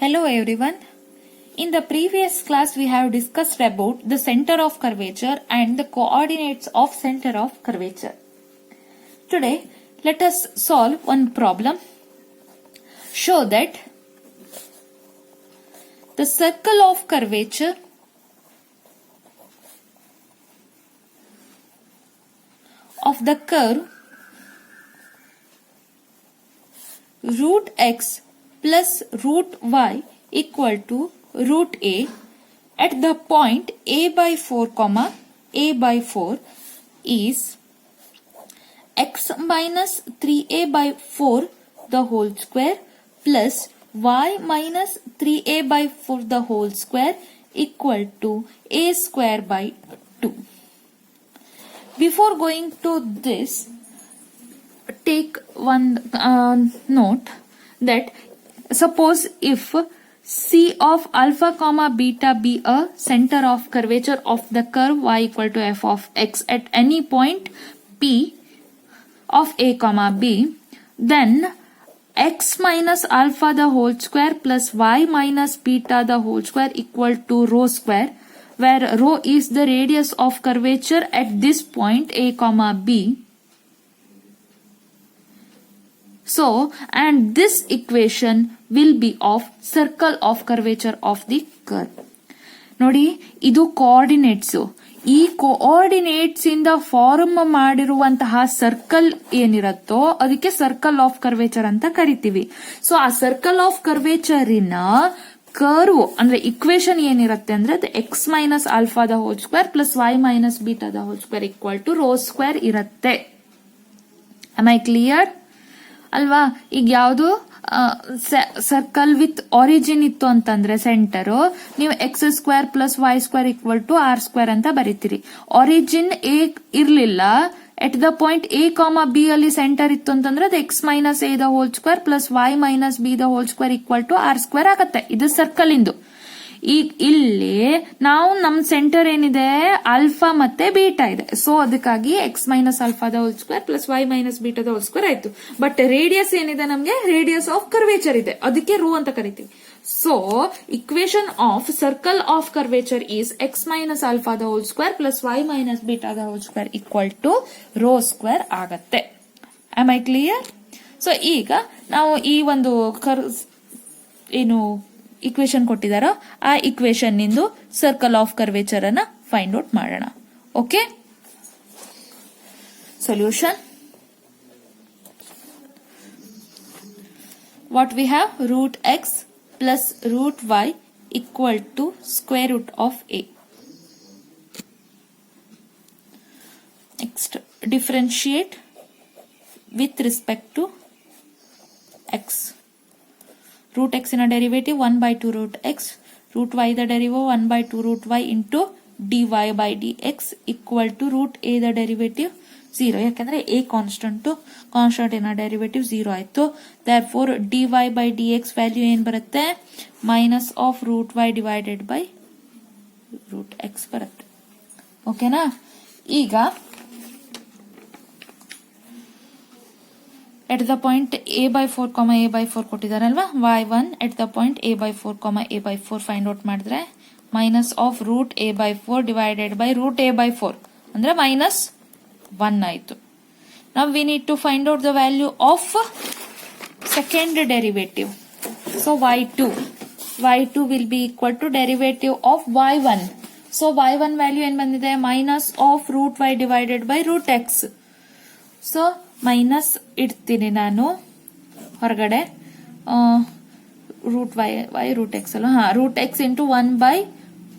Hello everyone. In the previous class we have discussed about the center of curvature and the coordinates of center of curvature. Today let us solve one problem. Show that the circle of curvature of the curve root x plus root y equal to root a at the point a by 4 comma a by 4 is x minus 3a by 4 the whole square plus y minus 3a by 4 the whole square equal to a square by 2. Before going to this, take one note that suppose if C of alpha comma beta be a center of curvature of the curve y equal to f of x at any point P of a comma b, then x minus alpha the whole square plus y minus beta the whole square equal to rho square, where rho is the radius of curvature at this point a comma b. So, and this equation will be of circle of curvature of the curve. ನೋಡಿ ಇದು coordinates. ಈ coordinates ಇಂದ form ಮಾಡಿರುವಂತಹ circle ಏನಿರುತ್ತೋ ಅದಕ್ಕೆ circle of curvature ಅಂತ ಕರಿತೀವಿ. So ಆ circle of ಕರ್ವೇಚರಿನ ಕರ್ವ್ ಅಂದ್ರೆ ಇಕ್ವೇಶನ್ ಏನಿರುತ್ತೆ ಅಂದ್ರೆ ಅದು x minus alpha the whole square plus y minus beta the whole square equal to rho square ಇರುತ್ತೆ. ಆಮ್ ಐ ಕ್ಲಿಯರ್ ಅಲ್ವಾ? ಈಗ ಯಾವುದು ಸರ್ಕಲ್ ವಿತ್ ಆರಿಜಿನ್ ಇತ್ತು ಅಂತಂದ್ರೆ ಸೆಂಟರ್, ನೀವು x square plus y square equal to r square ಅಂತ ಬರೀತೀರಿ. Origin ಎ ಇರ್ಲಿಲ್ಲ, at the point a comma b ಅಲ್ಲಿ ಸೆಂಟರ್ ಇತ್ತು ಅಂತಂದ್ರೆ ಅದು x minus a the whole square plus y minus b the whole square equal to r square ಆಗತ್ತೆ. ಇದು ಸರ್ಕಲ್ ಇಂದು. ಈಗ ಇಲ್ಲಿ ನಾವು ನಮ್ ಸೆಂಟರ್ ಏನಿದೆ ಆಲ್ಫಾ ಮತ್ತೆ ಬೀಟಾ ಇದೆ. ಸೊ ಅದಕ್ಕಾಗಿ x minus alpha the whole square plus y minus beta the whole square ಆಯ್ತು. ಬಟ್ ರೇಡಿಯಸ್ ಏನಿದೆ ನಮ್ಗೆ ರೇಡಿಯಸ್ ಆಫ್ ಕರ್ವೇಚರ್ ಇದೆ, ಅದಕ್ಕೆ ರೂ ಅಂತ ಕರಿತೀವಿ. So equation of circle of curvature is x minus alpha the whole square plus y minus beta the whole square equal to rho square ಆಗತ್ತೆ. Am I clear? So ಈಗ ನಾವು ಈ ಒಂದು ಏನು ಇಕ್ವೇಶನ್ ಕೊಟ್ಟಿದಾರೋ ಆ ಇಕ್ವೇಶನ್ ನಿಂದು ಸರ್ಕಲ್ ಆಫ್ ಕರ್ವೇಚರ್ ಅನ್ನ find out ಮಾಡೋಣ. Okay, solution. What we have? Root x plus root y equal to square root of a. Next differentiate with respect to x. root x in a derivative 1 by 2 root x, root y the derivative 1 by 2 root y into dy by dx equal to root a the derivative 0. ಯಾಕಂದ್ರೆ a constant in derivative 0 ಆಯ್ತು. therefore dy by dx value ಏನ್ ಬರುತ್ತೆ? Minus of root y divided by root x ಬರುತ್ತೆ. ಓಕೆನಾ? ಈಗ at the point a by 4 comma a by 4 ಕೊಟ್ಟಿದಾರಲ್ವಾ, y1 at the point a by 4 comma a by 4 find out ಮಾಡಿದ್ರೆ minus of root a by 4 divided by root a by 4 ಅಂದ್ರೆ minus 1 ಆಯ್ತು. ನಾವು we need to find out the value of second derivative. So y2 will be equal to derivative of y1. So y1 value ಏನ್ ಬಂದಿದೆ? Minus of root y divided by root x. So minus ಇಡ್ತೀನಿ ನಾನು ಹೊರಗಡೆ, root y root x ಅಲ್ಲ, root x into 1 by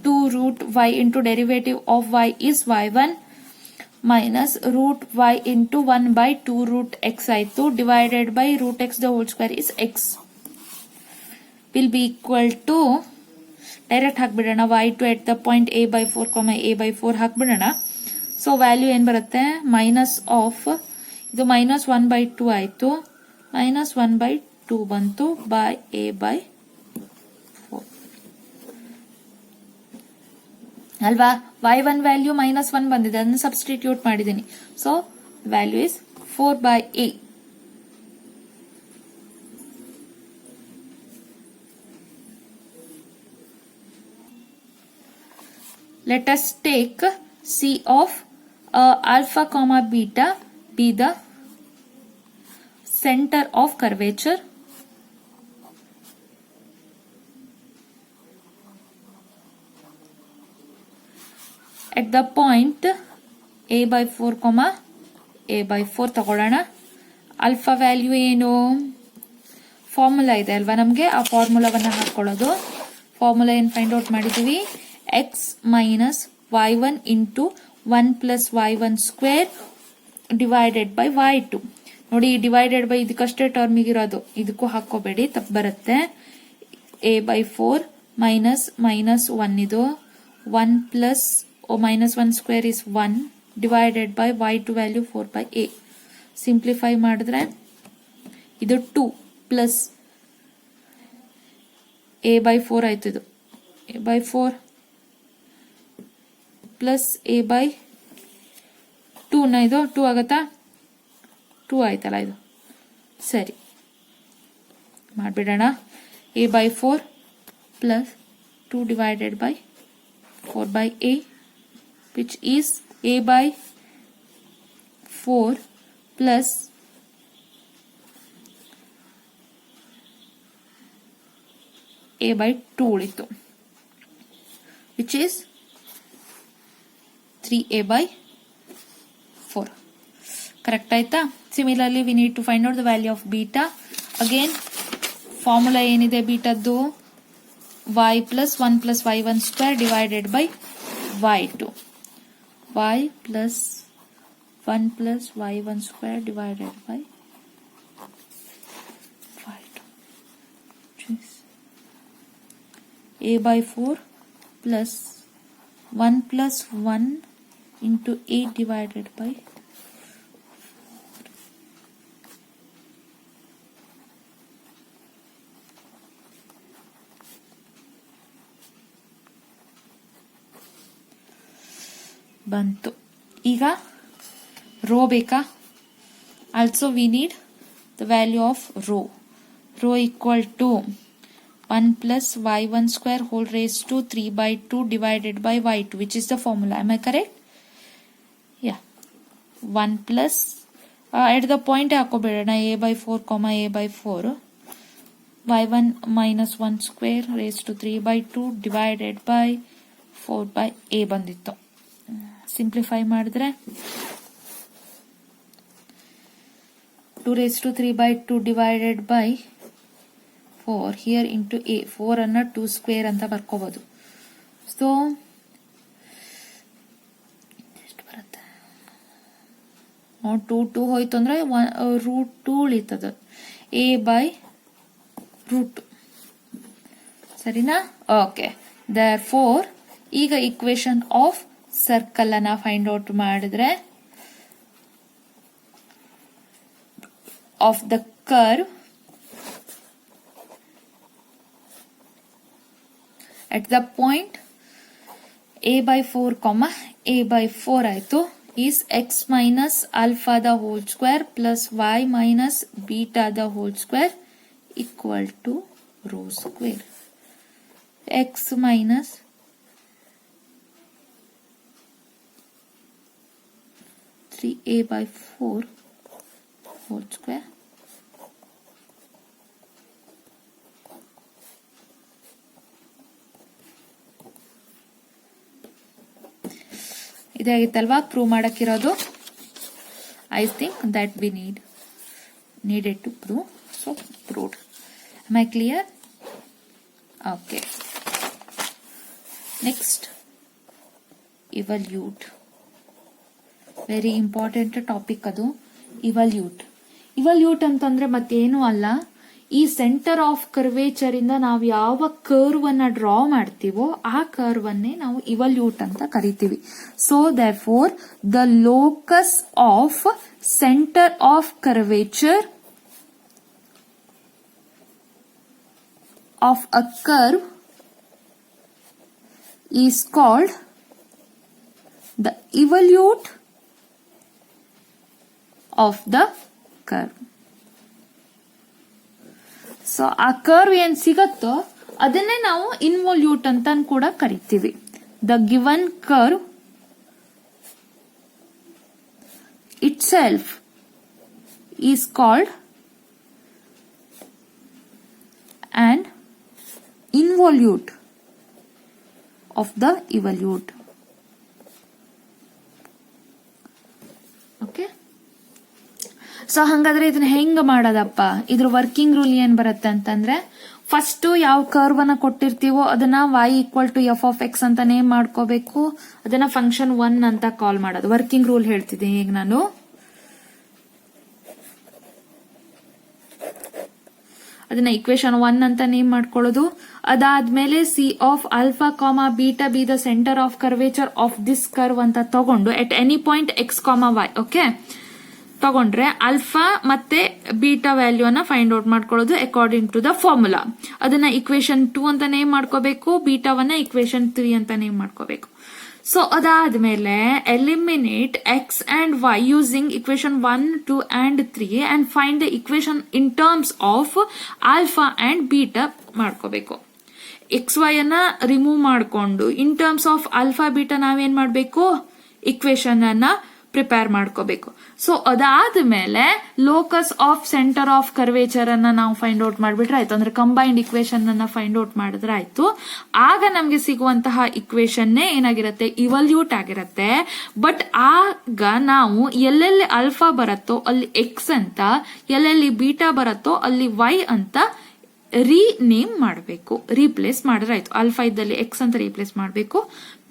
2 root y into derivative of y is y1 minus root y into 1 by 2 root x ಆಯ್ತು, divided by root x the whole square is x will be equal to, direct ಹಾಕ್ಬಿಡೋಣ, y2 at the point a by 4 comma a by 4 ಹಾಕ್ಬಿಡೋಣ. So value ಏನ್ ಬರುತ್ತೆ? Minus of ಇದು minus 1 by 2 ಆಯ್ತು, minus 1 by 2 ಬಂತು by a by 4 ಅಲ್ವಾ? y1 value minus 1 ಬಂದಿದೆ, ಅದನ್ನು ಸಬ್ಸ್ಟಿಟ್ಯೂಟ್ ಮಾಡಿದ್ದೀನಿ. So value is 4 by a. let us take C of alpha comma beta be the center of curvature at the point a by 4 comma a by 4 ತಗೊಳ್ಳೋಣ. Alpha value ಏನು, formula ಇದೆ ಅಲ್ವಾ ನಮಗೆ, ಆ ಫಾರ್ಮುಲಾವನ್ನ ಹಾಕೊಳ್ಳೋದು. ಫಾರ್ಮುಲಾ ಏನು find out ಮಾಡಿದೀವಿ, X minus y1 into 1 plus y1 square divided by y2. ನೋಡಿ, ಡಿವೈಡೆಡ್ ಬೈ ಇದಕ್ಕಷ್ಟೇ ಟರ್ಮಿಗೆ ಇರೋದು, ಇದಕ್ಕೂ ಹಾಕೋಬೇಡಿ, ತಪ್ಪು ಬರುತ್ತೆ. a by 4 ಮೈನಸ್ ಮೈನಸ್ 1 ಇದು 1 plus minus 1 square is 1 divided by y2 value 4 by a. Simplify ಮಾಡಿದ್ರೆ ಇದು 2 plus a by 4 ಆಯ್ತು. ಇದು a by 4 plus a by 2 ನ ಇದು 2 ಆಗತ್ತಾ, 2 ಆಯ್ತಲ್ಲ ಇದು. ಸರಿ ಮಾಡ್ಬಿಡೋಣ. a by 4 plus 2 divided by 4 by a which is a by 4 plus a by 2 ಉಳಿತು, which is 3a by 4. Correct ಆಯ್ತಾ? Similarly we need to find out the value of beta. Again formula ಏನಿದೆ ಬೀಟಾದ್ದು, y plus 1 plus y1 square divided by y2. y plus 1 plus y1 square divided by y2. Jeez. a by 4 plus 1 plus 1 into 8 divided by 4. ಬಂತು. ಈಗ rho ಬೇಕಾ? Also we need the value of rho. Rho equal to 1 plus y1 square whole raised to 3 by 2 divided by y2, which is the formula. Am I correct? Yeah. 1 plus at the point ಹಾಕೋಬೇಡೋಣ, a by 4 comma a by 4 y1 minus 1 square raised to 3 by 2 divided by 4 by a ಬಂದಿತ್ತು. Simplify ಮಾಡಿದ್ರೆ 2 raised to 3 by 2 divided by 4 here into a. 4 ಅನ್ನ 2 square ಅಂತ ಬರ್ಕೋಬಹುದು. So ಎಷ್ಟು ಬರುತ್ತೆ, 2 ಹೋಯ್ತು ಅಂದ್ರೆ root 2 ಉಳಿತದ, a by root 2. ಸರಿನಾ? ಓಕೆ. therefore ಈಗ ಇಕ್ವೇಶನ್ ಆಫ್ ಸರ್ಕಲ್ ಅನ್ನ ಫೈಂಡ್ ಔಟ್ ಮಾಡಿದ್ರೆ of the curve at the point a by 4 comma a by 4 ಆಯ್ತು is x minus alpha the whole square plus y minus beta the whole square equal to rho square. x minus a by 4 whole square ಇದಾಗಿತ್ತಲ್ವಾ prove ಮಾಡಕ್ಕಿರೋದು. I think that we needed to prove, so proved. Am I clear? Okay. Next, evolute. Very important topic ಅದು. ಇವಲ್ಯೂಟ್ ಅಂತಂದ್ರೆ ಮತ್ತೇನು ಅಲ್ಲ, ಈ centre of curvature ಇಂದ ನಾವು ಯಾವ ಕರ್ವ್ ಅನ್ನ ಡ್ರಾ ಮಾಡ್ತೀವೋ ಆ ಕರ್ವ್ ಅನ್ನೇ ನಾವು ಇವಲ್ಯೂಟ್ ಅಂತ ಕರಿತೀವಿ. So therefore the locus of centre of curvature of a curve is called the evolute of the curve. So ಆ ಕರ್ವ್ ಏನ್ ಸಿಗತ್ತೋ ಅದನ್ನೇ ನಾವು ಇನ್ವೊಲ್ಯೂಟ್ ಅಂತ ಕೂಡ ಕರಿತೀವಿ. the given curve itself is called an involute of the evolute. Okay, so ಹಂಗಾದ್ರೆ ಇದನ್ನ ಹೆಂಗ ಮಾಡೋದಪ್ಪ? ಇದ್ರ ವರ್ಕಿಂಗ್ ರೂಲ್ ಏನ್ ಬರುತ್ತೆ ಅಂತಂದ್ರೆ, ಫಸ್ಟ್ ಯಾವ ಕರ್ವ್ ಅನ್ನ ಕೊಟ್ಟಿರ್ತೀವೋ ಅದನ್ನ y equal to f of x ಅಂತ ನೇಮ್ ಮಾಡ್ಕೋಬೇಕು. ಅದನ್ನ ಫಂಕ್ಷನ್ 1 ಅಂತ ಕಾಲ್ ಮಾಡೋದು. ವರ್ಕಿಂಗ್ ರೂಲ್ ಹೇಳ್ತಿದ್ದೀನಿ ಈಗ ನಾನು. ಅದನ್ನ ಇಕ್ವೇಶನ್ 1 ಅಂತ ನೇಮ್ ಮಾಡ್ಕೊಳ್ಳೋದು. ಅದಾದ್ಮೇಲೆ c of alpha comma beta be the centre of curvature of this curve ಅಂತ ತಗೊಂಡು at any point x comma y, okay, ತಗೊಂಡ್ರೆ ಆಲ್ಫಾ ಮತ್ತೆ ಬೀಟಾ ವ್ಯಾಲ್ಯೂನ ಫೈಂಡ್ ಔಟ್ ಮಾಡ್ಕೊಳ್ಳೋದು ಅಕಾರ್ಡಿಂಗ್ ಟು ದ ಫಾರ್ಮುಲಾ. ಅದನ್ನ ಇಕ್ವೇಶನ್ 2 ಅಂತ ನೇಮ್ ಮಾಡ್ಕೋಬೇಕು, ಬೀಟಾವನ್ನ ಇಕ್ವೇಶನ್ 3 ಅಂತ ನೇಮ್ ಮಾಡ್ಕೋಬೇಕು. ಸೊ ಅದಾದ್ಮೇಲೆ eliminate X and y using equation 1, 2 and 3 and find the equation in terms of alpha and beta ಮಾಡ್ಕೋಬೇಕು. ಎಕ್ಸ್ ವೈ ಅನ್ನ ರಿಮೂವ್ ಮಾಡಿಕೊಂಡು in terms of alpha beta ನಾವೇನ್ ಮಾಡ್ಬೇಕು, ಇಕ್ವೇಶನ್ ಅನ್ನ ಪ್ರಿಪೇರ್ ಮಾಡ್ಕೋಬೇಕು. ಸೊ ಅದಾದ್ಮೇಲೆ locus of centre of curvature ಅನ್ನ ನಾವು ಫೈಂಡ್ ಔಟ್ ಮಾಡ್ಬಿಟ್ರೆ ಆಯ್ತು. ಅಂದ್ರೆ ಕಂಬೈನ್ಡ್ ಇಕ್ವೇಶನ್ ಅನ್ನ ಫೈಂಡ್ ಔಟ್ ಮಾಡಿದ್ರೆ ಆಯ್ತು. ಆಗ ನಮ್ಗೆ ಸಿಗುವಂತಹ ಇಕ್ವೇಶನ್ನೇ ಏನಾಗಿರುತ್ತೆ, ಇವಲ್ಯೂಟ್ ಆಗಿರುತ್ತೆ. ಬಟ್ ಆಗ ನಾವು ಎಲ್ಲೆಲ್ಲಿ ಆಲ್ಫಾ ಬರುತ್ತೋ ಅಲ್ಲಿ ಎಕ್ಸ್ ಅಂತ, ಎಲ್ಲೆಲ್ಲಿ ಬೀಟಾ ಬರುತ್ತೋ ಅಲ್ಲಿ ವೈ ಅಂತ ರೀನೇಮ್ ಮಾಡಬೇಕು, ರೀಪ್ಲೇಸ್ ಮಾಡಿದ್ರೆ ಆಯ್ತು. ಆಲ್ಫಾ ಇದ್ದಲ್ಲಿ ಎಕ್ಸ್ ಅಂತ ರೀಪ್ಲೇಸ್ ಮಾಡಬೇಕು,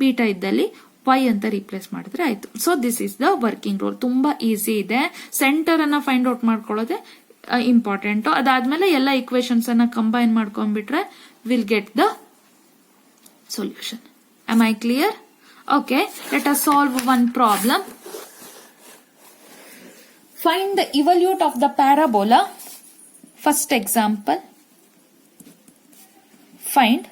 ಬೀಟಾ ಇದ್ದಲ್ಲಿ ವೈ ಅಂತ ರೀಪ್ಲೇಸ್ ಮಾಡಿದ್ರೆ ಆಯ್ತು. So this is the working rule. ತುಂಬಾ ಈಸಿ ಇದೆ. ಸೆಂಟರ್ ಅನ್ನ ಫೈಂಡ್ ಔಟ್ ಮಾಡ್ಕೊಳ್ಳೋದೆ ಇಂಪಾರ್ಟೆಂಟ್. ಅದಾದ್ಮೇಲೆ ಎಲ್ಲ ಇಕ್ವೇಶನ್ಸ್ ಅನ್ನ ಕಂಬೈನ್ ಮಾಡ್ಕೊಂಡ್ಬಿಟ್ರೆ will get the solution. Am I clear? Okay, let us solve one problem. Find the evolute of the parabola. First example, find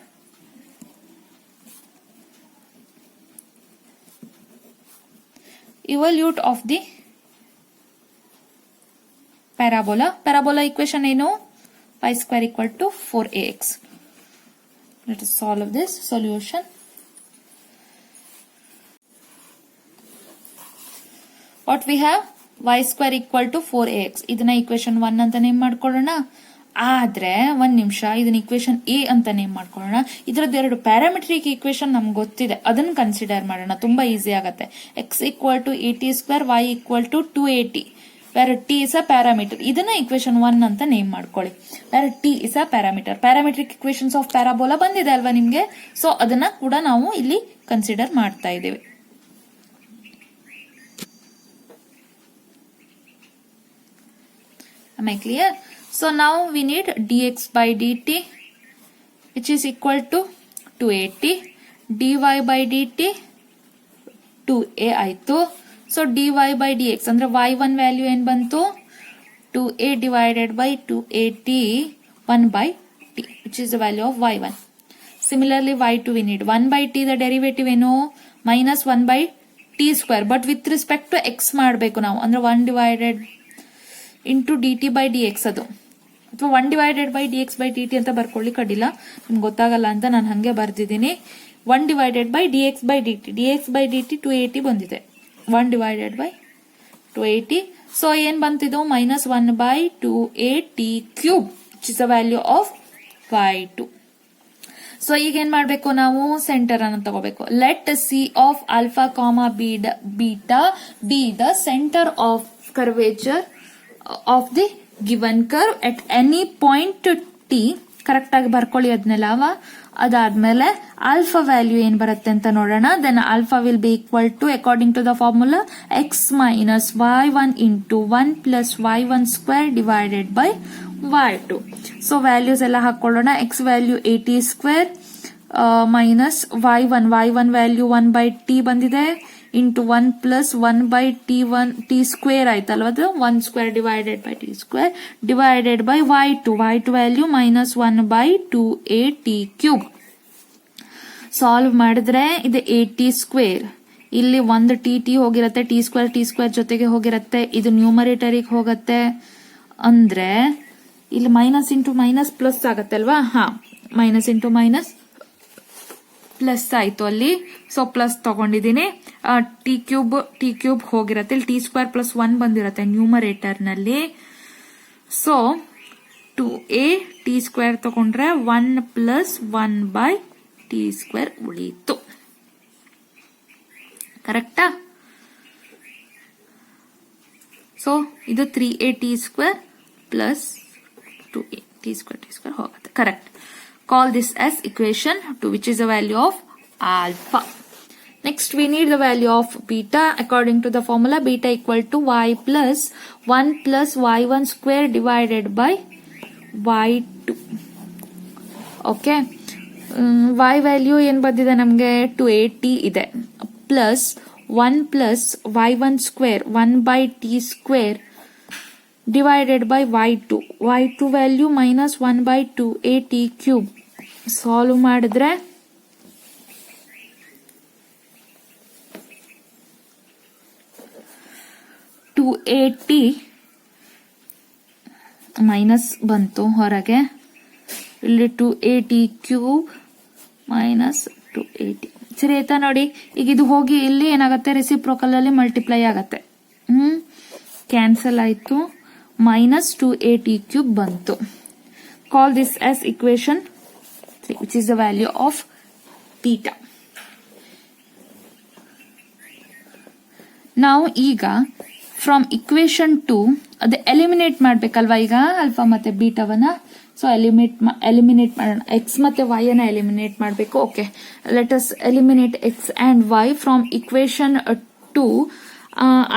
evolute of the parabola. Parabola equation ಏನು? y square equal to 4ax. Let us solve this. Solution. What we have? y square equal to 4ax. ಇದನ್ನ equation 1 ಅಂತ name ಮಾಡ್ಕೊಳ್ಳೋಣ. ಆದ್ರೆ ಒಂದ್ ನಿಮಿಷ, ಇದನ್ನ equation A ಅಂತ name ಮಾಡ್ಕೊಳ್ಳೋಣ. ಇದ್ರದ್ದು 2 ಪ್ಯಾರಾಮೆಟ್ರಿಕ್ ಇಕ್ವೇಶನ್ ನಮ್ಗೆ ಗೊತ್ತಿದೆ, ಅದನ್ನ ಕನ್ಸಿಡರ್ ಮಾಡೋಣ. ತುಂಬಾ ಈಸಿ ಆಗತ್ತೆ. X equal to 80 square, y equal to 280, where t is a parameter. ಇದನ್ನ ಇಕ್ವೇಶನ್ 1 ಅಂತ ನೇಮ್ ಮಾಡ್ಕೊಳ್ಳಿ, where t is a parameter. Parametric equations of parabola ಬಂದಿದೆ ಅಲ್ವಾ ನಿಮ್ಗೆ? ಸೊ ಅದನ್ನ ಕೂಡ ನಾವು ಇಲ್ಲಿ ಕನ್ಸಿಡರ್ ಮಾಡ್ತಾ ಇದ್ದೇವೆ. Am I clear? So now we need dx by dt which is equal to 280, dy by dt 2a ಆಯ್ತು. ಸೊ dy by dx ಅಂದ್ರೆ y1 ವ್ಯಾಲ್ಯೂ ಏನ್ ಬಂತು, 2a divided by 2at 1 by t which is the value of y1. Similarly y2 we need 1 by t, the derivative ಏನು, minus 1 by t square, but with respect to x ಮಾಡಬೇಕು ನಾವು. ಅಂದ್ರೆ 1 divided into dt by dx ಅದು, ಅಥವಾ 1 divided by dx by dt ಅಂತ ಬರ್ಕೊಳ್ಳಿಕ್ಕೆ ಅಡ್ಡಿಲ್ಲ, ನಿಮ್ಗೆ ಗೊತ್ತಾಗಲ್ಲ ಅಂತ ನಾನು ಹಂಗೆ ಬರ್ದಿದ್ದೀನಿ. 1 divided by dx by dt, dx by dt 280 ಬಂದಿದೆ, 1 divided by 280. ಸೊ ಏನ್ ಬಂತಿದ್ದು, minus 1 by 2at cube which is the value of y2. So ಈಗ ಏನ್ ಮಾಡ್ಬೇಕು ನಾವು, ಸೆಂಟರ್ ಅನ್ನು ತಗೋಬೇಕು. Let C of alpha comma beta be the centre of curvature of the given curve at any point T. Correct ಆಗಿ ಬರ್ಕೊಳ್ಳಿ ಅದನ್ನೆಲ್ಲ. ಅದಾದ್ಮೇಲೆ ಆಲ್ಫಾ ವ್ಯಾಲ್ಯೂ ಏನ್ ಬರುತ್ತೆ ಅಂತ ನೋಡೋಣ. Then alpha will be equal to according to the formula x minus y1 into 1 plus y1 square divided by y2. So values ಎಲ್ಲ ಹಾಕೊಳ್ಳೋಣ. X value 80 square minus y1 value 1 by t ಬಂದಿದೆ, into 1 plus 1 by t square ಆಯ್ತಲ್ವ, ಅದು 1 square divided by t square divided by y2 value minus 1 by 2at cube. Solve ಮಾಡಿದ್ರೆ ಇದು 80 square, ಇಲ್ಲಿ ಒಂದು T ಹೋಗಿರತ್ತೆ, T square ಜೊತೆಗೆ ಹೋಗಿರತ್ತೆ, ಇದು ನ್ಯೂಮರೇಟರಿಗೆ ಹೋಗತ್ತೆ. ಅಂದ್ರೆ ಇಲ್ಲಿ ಮೈನಸ್ ಇಂಟು ಮೈನಸ್ ಪ್ಲಸ್ ಆಗತ್ತೆ ಅಲ್ವಾ. ಹಾ, ಮೈನಸ್ ಇಂಟು ಮೈನಸ್ ಪ್ಲಸ್ ಆಯ್ತು ಅಲ್ಲಿ. ಸೊ ಪ್ಲಸ್ ತಗೊಂಡಿದ್ದೀನಿ. ಟಿ ಕ್ಯೂಬ್ ಹೋಗಿರತ್ತೆ. ಇಲ್ಲಿ t² ಪ್ಲಸ್ 1 ಬಂದಿರತ್ತೆ ನ್ಯೂಮರೇಟರ್ ನಲ್ಲಿ. ಸೊ 2a t² ತಗೊಂಡ್ರೆ 1 ಪ್ಲಸ್ 1/t² ಉಳಿಯಿತು. ಕರೆಕ್ಟಾ? ಸೊ ಇದು 3a t² plus 2a t² ಹೋಗುತ್ತೆ. Correct. Call this as equation 2, which is the value of alpha. Next, we need the value of beta. According to the formula, beta equal to y plus 1 plus y1 square divided by y2. Okay. Y value ಏನ್ ಬಂದಿದೆ ನಮಗೆ 280 ಇದೆ. Plus 1 plus y1 square 1/t² divided by y2 value minus 1/2at³. Solve ಮಾಡಿದ್ರೆ (280) minus ಬಂತು ಹೊರಗೆ. ಇಲ್ಲಿ 2at³ minus 280. ಸರಿ ಆಯ್ತಾ ನೋಡಿ. ಈಗ ಇದು ಹೋಗಿ ಇಲ್ಲಿ ಏನಾಗುತ್ತೆ, ರೆಸಿಪ್ರೋಕಲ್ ಅಲ್ಲಿ ಮಲ್ಟಿಪ್ಲೈ ಆಗತ್ತೆ. ಕ್ಯಾನ್ಸಲ್ ಆಯ್ತು. minus 2at³ ಬಂತು. Call this as equation 3, which is the value of beta. Now ಈಗ from equation 2 ಅದು ಎಲಿಮಿನೇಟ್ ಮಾಡ್ಬೇಕಲ್ವಾ ಈಗ ಅಲ್ಫಾ ಮತ್ತೆ ಬೀಟಾವನ್ನ. ಸೊ ಎಲಿಮಿನೇಟ್ ಮಾಡೋಣ. ಎಕ್ಸ್ ಮತ್ತೆ ವೈ ಅನ್ನ ಎಲಿಮಿನೇಟ್ ಮಾಡಬೇಕು. Okay, let us eliminate X and Y from equation 2.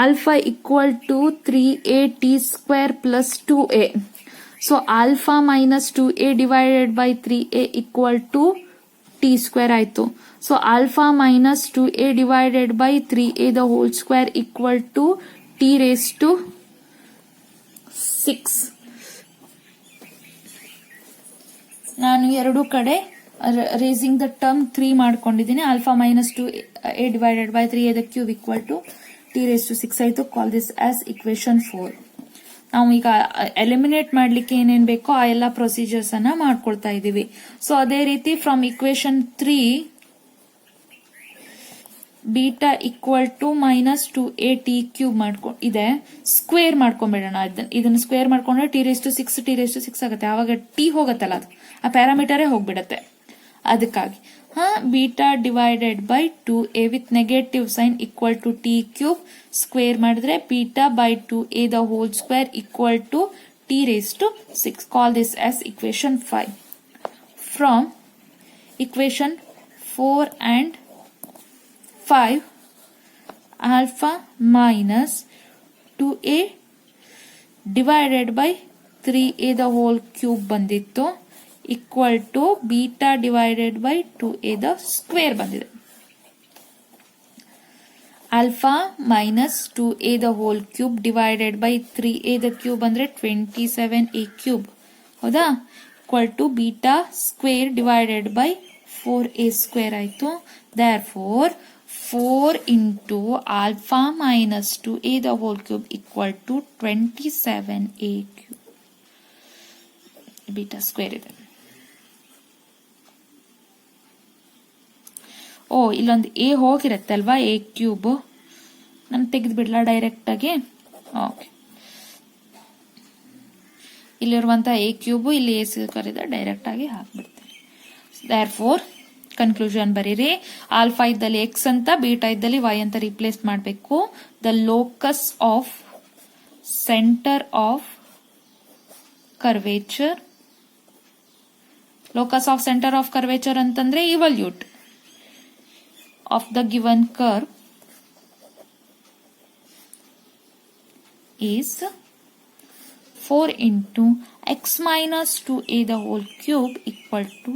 Alpha equal to 3at² plus 2a. So alpha minus 2a divided by 3a equal to t² ಆಯ್ತು. So alpha minus 2a divided by 3a the whole square equal to t raised to 6. ನಾನು ಎರಡು ಕಡೆ racing the term 3 ಮಾಡ್ಕೊಂಡಿದ್ದೀನಿ. alpha minus 2a divided by 3a the cube equal to t raised to 6 ಆಯ್ತು. ಕಾಲ್ this as equation 4. ನಾವು ಈಗ eliminate ಮಾಡ್ಲಿಕ್ಕೆ ಏನೇನ್ ಬೇಕೋ ಆ ಎಲ್ಲ ಪ್ರೊಸೀಜರ್ಸ್ ಅನ್ನ ಮಾಡ್ಕೊಳ್ತಾ ಇದೀವಿ. ಸೊ ಅದೇ ರೀತಿ from equation 3 beta equal to minus 2at³ ಇದೆ. ಸ್ಕ್ವೇರ್ ಮಾಡ್ಕೊಂಡ್ಬಿಡೋಣ. ಇದನ್ನ ಸ್ಕ್ವೇರ್ ಮಾಡ್ಕೊಂಡ್ರೆ t raised to 6 ಆಗುತ್ತೆ. ಆವಾಗ t ಹೋಗತ್ತಲ್ಲ, ಅದು ಆ ಪ್ಯಾರಾಮೀಟರೇ ಹೋಗ್ಬಿಡತ್ತೆ. ಅದಕ್ಕಾಗಿ beta divided by 2a with negative sign equal to t³ square ಮಾಡಿದ್ರೆ beta by 2a the whole square equal to t raised to 6. Call this as equation 5. From equation 4 and 5 alpha minus 2a divided by 3a the whole cube ಬಂದಿತ್ತು equal to beta divided by 2a the square ಬಂದಿದೆ. alpha minus 2a the whole cube divided by 3a the cube ಅಂದ್ರೆ 27a³ ಹೌದಾ, equal to beta square divided by 4a² ಆಯ್ತು. therefore 4 into alpha minus 2a the whole cube equal to 27a³ beta square ಇದೆ. ಇಲ್ಲೊಂದು a ಹೋಗಿರತ್ತೆ ಅಲ್ವಾ, a³ ನಾನು ತೆಗೆದು ಬಿಡ್ಲಾ direct ಆಗಿ. Okay, ಇಲ್ಲಿರುವಂತಹ a³ ಇಲ್ಲಿ a ಸ್ಕ್ವೇರ್ ಇದೆ, ಡೈರೆಕ್ಟ್ ಆಗಿ ಹಾಕ್ಬಿಡ್ತೇನೆ. therefore ಕನ್ಕ್ಲೂಷನ್ ಬರೀರಿ. ಆಲ್ಫಾ ಇದ್ದಲ್ಲಿ ಎಕ್ಸ್ ಅಂತ, ಬೀಟಾ ಇದ್ದಲ್ಲಿ ವೈ ಅಂತ ರಿಪ್ಲೇಸ್ ಮಾಡಬೇಕು. The locus of centre of curvature, locus of centre of curvature ಅಂತಂದ್ರೆ evolute of the given curve is 4 into x minus 2a the whole cube equal to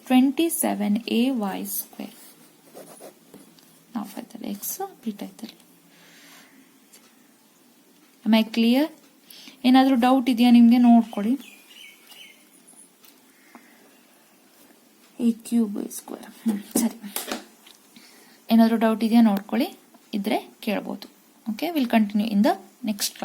27ay square. alpha ಇದ್ದಲ್ಲಿ x, beta ಇದ್ದಲ್ಲಿ. am I clear? ಏನಾದ್ರೂ doubt ಇದೆಯಾ ನಿಮ್ಗೆ? ನೋಡ್ಕೊಳ್ಳಿ. a³ square. ಸರಿ, ಏನಾದ್ರೂ doubt ಇದೆಯಾ ನೋಡ್ಕೊಳ್ಳಿ, ಇದ್ರೆ ಕೇಳಬಹುದು. Okay, will continue in the next class.